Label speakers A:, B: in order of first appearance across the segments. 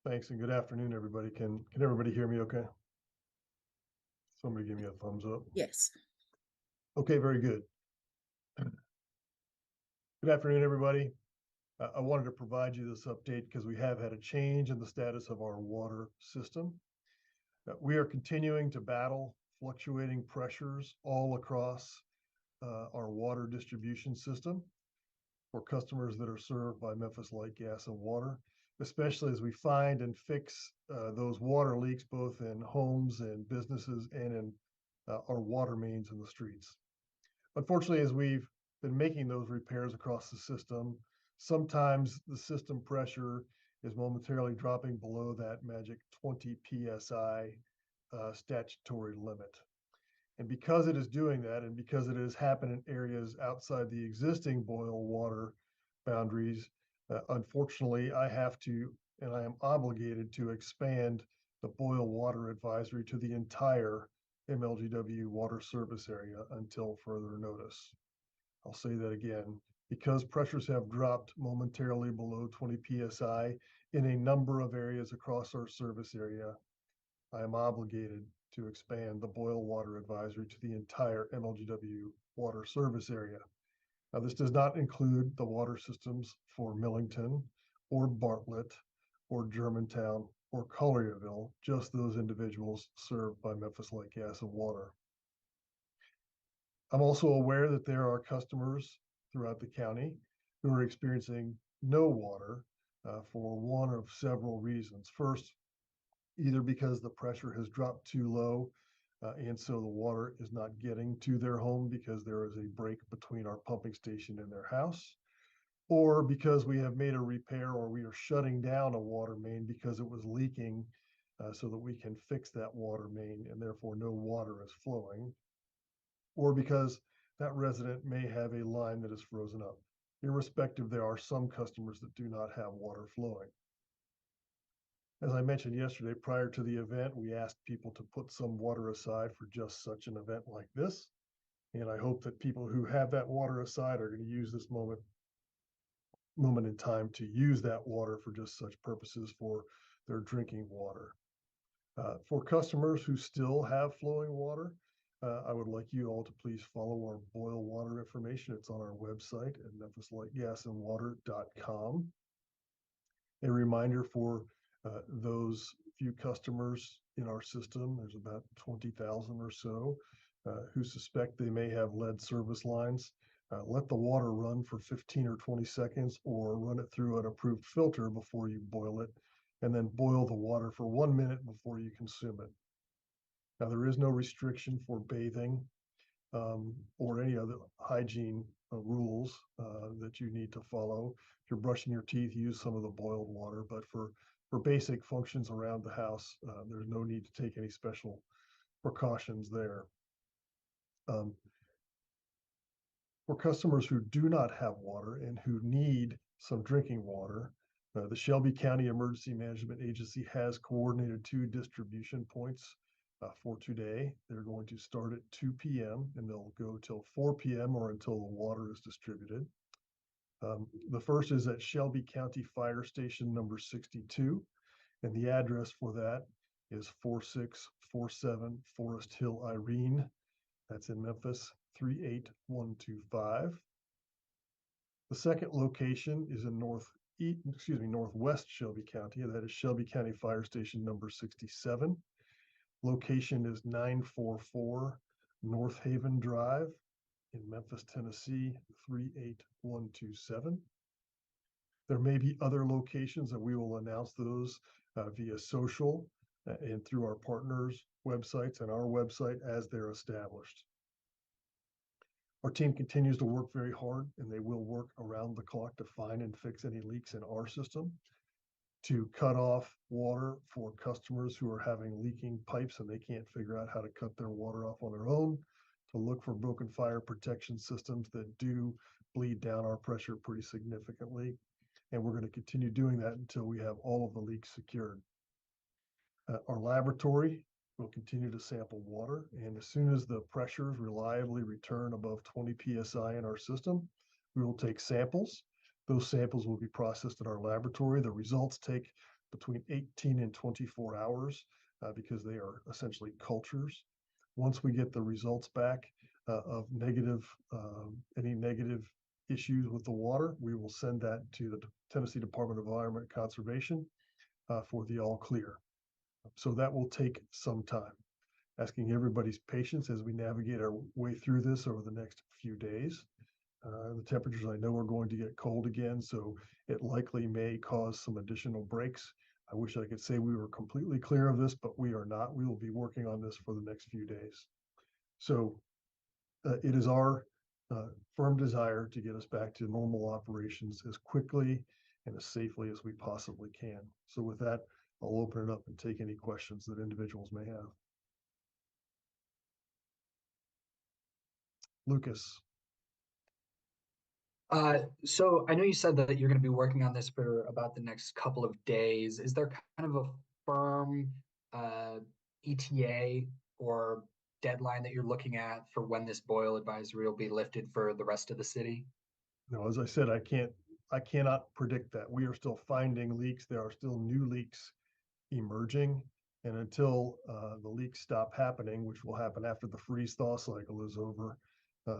A: Thanks and good afternoon, everybody. Can everybody hear me okay? Somebody give me a thumbs up.
B: Yes.
A: Okay, very good. Good afternoon, everybody. I wanted to provide you this update because we have had a change in the status of our water system. We are continuing to battle fluctuating pressures all across our water distribution system for customers that are served by Memphis Light Gas and Water, especially as we find and fix those water leaks both in homes and businesses and in our water mains in the streets. Unfortunately, as we've been making those repairs across the system, sometimes the system pressure is momentarily dropping below that magic 20 psi statutory limit. And because it is doing that, and because it has happened in areas outside the existing boil water boundaries, unfortunately, I have to, and I am obligated to expand the boil water advisory to the entire MLGW water service area until further notice. I'll say that again. Because pressures have dropped momentarily below 20 psi in a number of areas across our service area, I am obligated to expand the boil water advisory to the entire MLGW water service area. Now, this does not include the water systems for Millington or Bartlett or Germantown or Collierville, just those individuals served by Memphis Light Gas and Water. I'm also aware that there are customers throughout the county who are experiencing no water for one of several reasons. First, either because the pressure has dropped too low and so the water is not getting to their home because there is a break between our pumping station and their house, or because we have made a repair or we are shutting down a water main because it was leaking so that we can fix that water main and therefore no water is flowing, or because that resident may have a line that is frozen up. Irrespective, there are some customers that do not have water flowing. As I mentioned yesterday, prior to the event, we asked people to put some water aside for just such an event like this. And I hope that people who have that water aside are going to use this moment in time to use that water for just such purposes for their drinking water. For customers who still have flowing water, I would like you all to please follow our boil water information. It's on our website at memphislightgasandwater.com. A reminder for those few customers in our system, there's about 20,000 or so who suspect they may have lead service lines. Let the water run for 15 or 20 seconds or run it through an approved filter before you boil it, and then boil the water for 1 minute before you consume it. Now, there is no restriction for bathing or any other hygiene rules that you need to follow. If you're brushing your teeth, use some of the boiled water, but for basic functions around the house, there's no need to take any special precautions there. For customers who do not have water and who need some drinking water, the Shelby County Emergency Management Agency has coordinated 2 distribution points for today. They're going to start at 2 p.m. and they'll go till 4 p.m. or until the water is distributed. The first is at Shelby County Fire Station number 62, and the address for that is 4647 Forest Hill, Irene. That's in Memphis, 38125. The second location is in northwest Shelby County, and that is Shelby County Fire Station number 67. Location is 944 North Haven Drive in Memphis, Tennessee, 38127. There may be other locations, and we will announce those via social and through our partners' websites and our website as they're established. Our team continues to work very hard, and they will work around the clock to find and fix any leaks in our system, to cut off water for customers who are having leaking pipes and they can't figure out how to cut their water off on their own, to look for broken fire protection systems that do bleed down our pressure pretty significantly. And we're going to continue doing that until we have all of the leaks secured. Our laboratory will continue to sample water, and as soon as the pressures reliably return above 20 psi in our system, we will take samples. Those samples will be processed in our laboratory. The results take between 18 and 24 hours because they are essentially cultures. Once we get the results back of any negative issues with the water, we will send that to the Tennessee Department of Environment Conservation for the all clear. So that will take some time. Asking everybody's patience as we navigate our way through this over the next few days. The temperatures I know are going to get cold again, so it likely may cause some additional breaks. I wish I could say we were completely clear of this, but we are not. We will be working on this for the next few days. So it is our firm desire to get us back to normal operations as quickly and as safely as we possibly can. So with that, I'll open it up and take any questions that individuals may have. Lucas.
B: So I know you said that you're going to be working on this for about the next couple of days. Is there kind of a firm ETA or deadline that you're looking at for when this boil advisory will be lifted for the rest of the city?
A: No, as I said, I cannot predict that. We are still finding leaks. There are still new leaks emerging. And until the leaks stop happening, which will happen after the freeze thaw cycle is over,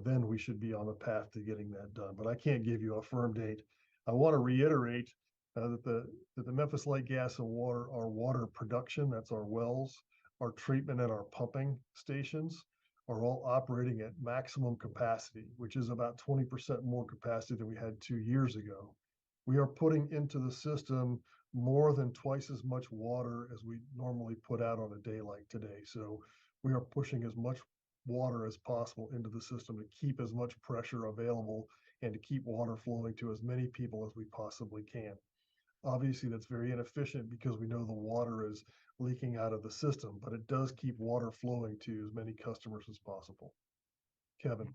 A: then we should be on the path to getting that done. But I can't give you a firm date. I want to reiterate that the Memphis Light Gas and Water, our water production, that's our wells, our treatment and our pumping stations are all operating at maximum capacity, which is about 20% more capacity than we had 2 years ago. We are putting into the system more than twice as much water as we normally put out on a day like today. So we are pushing as much water as possible into the system to keep as much pressure available and to keep water flowing to as many people as we possibly can. Obviously, that's very inefficient because we know the water is leaking out of the system, but it does keep water flowing to as many customers as possible. Kevin.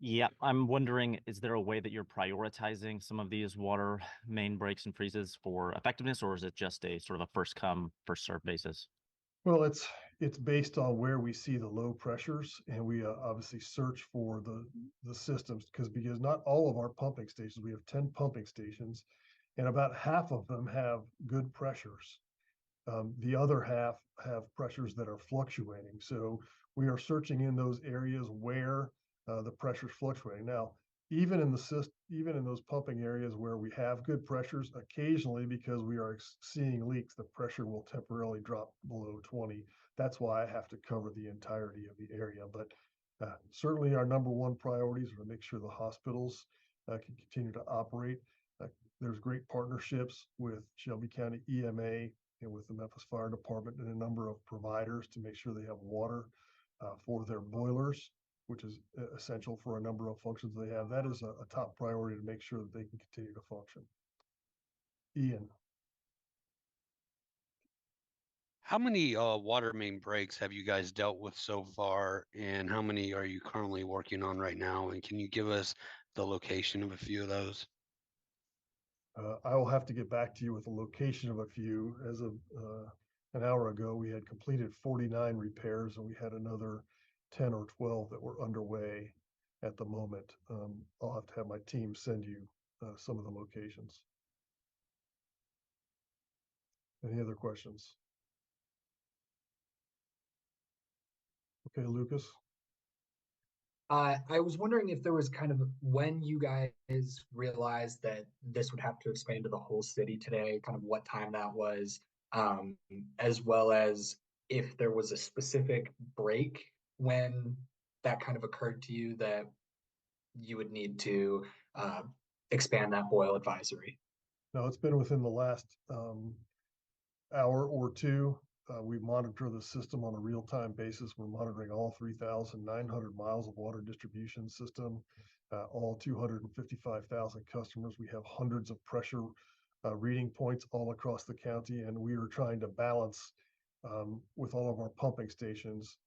C: Yeah, I'm wondering, is there a way that you're prioritizing some of these water main breaks and freezes for effectiveness, or is it just a sort of a first come, first serve basis?
A: Well, it's based on where we see the low pressures, and we obviously search for the systems because not all of our pumping stations, we have 10 pumping stations, and about half of them have good pressures. The other half have pressures that are fluctuating. So we are searching in those areas where the pressure is fluctuating. Now, even in those pumping areas where we have good pressures, occasionally because we are seeing leaks, the pressure will temporarily drop below 20. That's why I have to cover the entirety of the area. But certainly our number one priorities are to make sure the hospitals can continue to operate. There's great partnerships with Shelby County EMA and with the Memphis Fire Department and a number of providers to make sure they have water for their boilers, which is essential for a number of functions they have. That is a top priority to make sure that they can continue to function. Ian.
D: How many water main breaks have you guys dealt with so far, and how many are you currently working on right now? And can you give us the location of a few of those?
A: I will have to get back to you with the location of a few. As of an hour ago, we had completed 49 repairs, and we had another 10 or 12 that were underway at the moment. I'll have to have my team send you some of the locations. Any other questions? Okay, Lucas.
B: I was wondering if there was kind of when you guys realized that this would have to expand to the whole city today, kind of what time that was, um, as well as if there was a specific break when that kind of occurred to you that you would need to expand that boil advisory.
A: No, it's been within the last hour or two. We monitor the system on a real-time basis. We're monitoring all 3,900 miles of water distribution system, all 255,000 customers. We have hundreds of pressure reading points all across the county, and we are trying to balance with all of our pumping stations,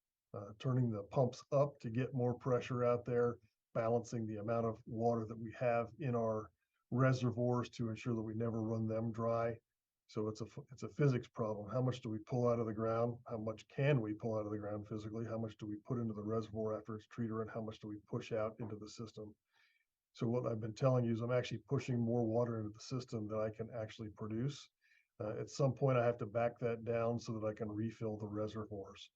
A: turning the pumps up to get more pressure out there, balancing the amount of water that we have in our reservoirs to ensure that we never run them dry. So it's a physics problem. How much do we pull out of the ground? How much can we pull out of the ground physically? How much do we put into the reservoir after it's treated, and how much do we push out into the system? So what I've been telling you is I'm actually pushing more water into the system than I can actually produce. At some point, I have to back that down so that I can refill the reservoirs.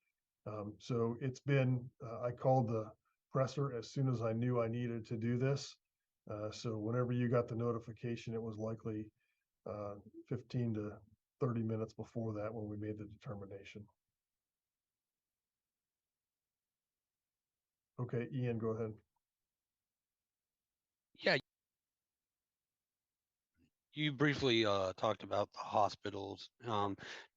A: So it's been, I called the presser as soon as I knew I needed to do this. So whenever you got the notification, it was likely 15 to 30 minutes before that when we made the determination. Okay, Ian, go ahead.
D: Yeah, you briefly talked about the hospitals.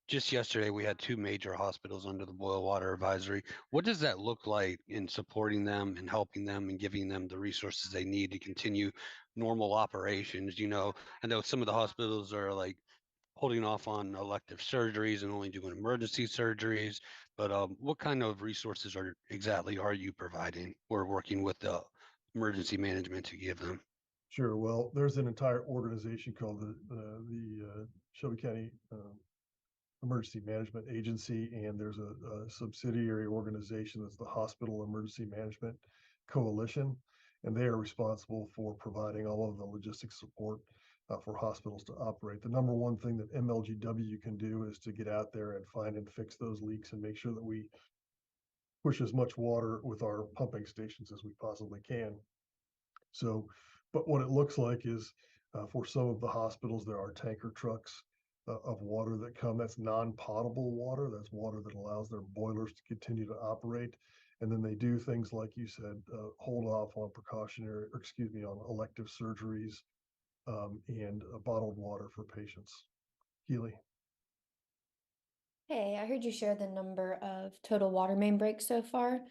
D: Just yesterday, we had two major hospitals under the boil water advisory. What does that look like in supporting them and helping them and giving them the resources they need to continue normal operations? You know, I know some of the hospitals are like holding off on elective surgeries and only doing emergency surgeries, but what kind of resources exactly are you providing or working with the emergency management to give them?
A: Sure. Well, there's an entire organization called the Shelby County Emergency Management Agency, and there's a subsidiary organization that's the Hospital Emergency Management Coalition, and they are responsible for providing all of the logistics support for hospitals to operate. The number one thing that MLGW can do is to get out there and find and fix those leaks and make sure that we push as much water with our pumping stations as we possibly can. So, but what it looks like is for some of the hospitals, there are tanker trucks of water that come. That's non-potable water. That's water that allows their boilers to continue to operate. And then they do things like you said, hold off on precautionary, or excuse me, on elective surgeries and bottled water for patients. Healy.
E: Hey, I heard you share the number of total water main breaks so far.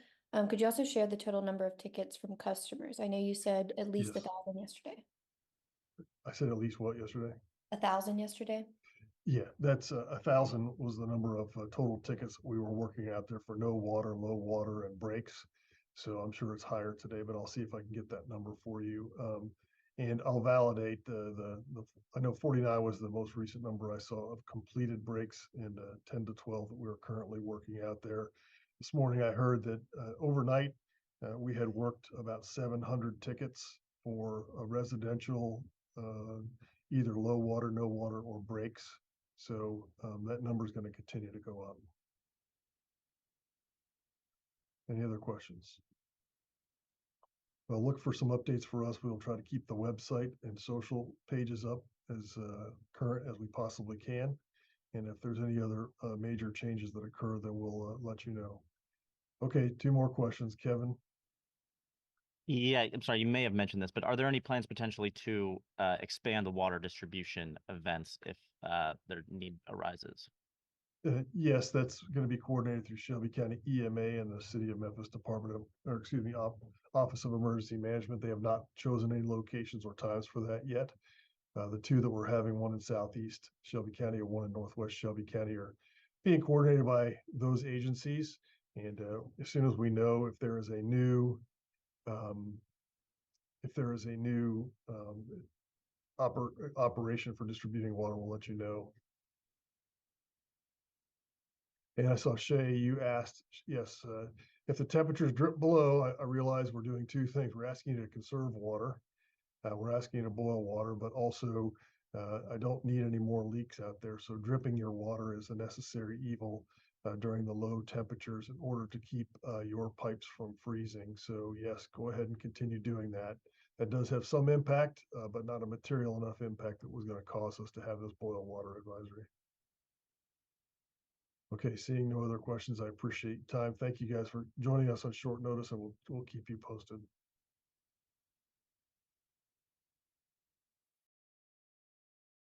E: Could you also share the total number of tickets from customers? I know you said at least
A: Yes.
E: 1,000 yesterday.
A: I said at least what yesterday?
E: 1,000 yesterday?
A: Yeah, that's 1,000 was the number of total tickets we were working out there for no water, low water, and breaks. So I'm sure it's higher today, but I'll see if I can get that number for you. And I'll validate the I know 49 was the most recent number I saw of completed breaks, and 10 to 12 that we're currently working out there. This morning I heard that overnight we had worked about 700 tickets for a residential either low water, no water, or breaks. So that number is going to continue to go up. Any other questions? Well, look for some updates for us. We'll try to keep the website and social pages up as current as we possibly can. And if there's any other major changes that occur, then we'll let you know. Okay, two more questions, Kevin.
C: Yeah, I'm sorry, you may have mentioned this, but are there any plans potentially to expand the water distribution events if their need arises?
A: Yes, that's going to be coordinated through Shelby County EMA and the City of Memphis Department of, or excuse me, Office of Emergency Management. They have not chosen any locations or times for that yet. The two that we're having, one in Southeast Shelby County and one in Northwest Shelby County, are being coordinated by those agencies. And as soon as we know if there is a new operation for distributing water, we'll let you know. And I saw Shay, you asked, yes, if the temperatures drip below, I realize we're doing two things. We're asking you to conserve water. We're asking you to boil water, but also I don't need any more leaks out there. So dripping your water is a necessary evil during the low temperatures in order to keep your pipes from freezing. So yes, go ahead and continue doing that. That does have some impact, but not a material enough impact that was going to cause us to have this boil water advisory. Okay, seeing no other questions, I appreciate your time. Thank you guys for joining us on short notice, and we'll keep you posted.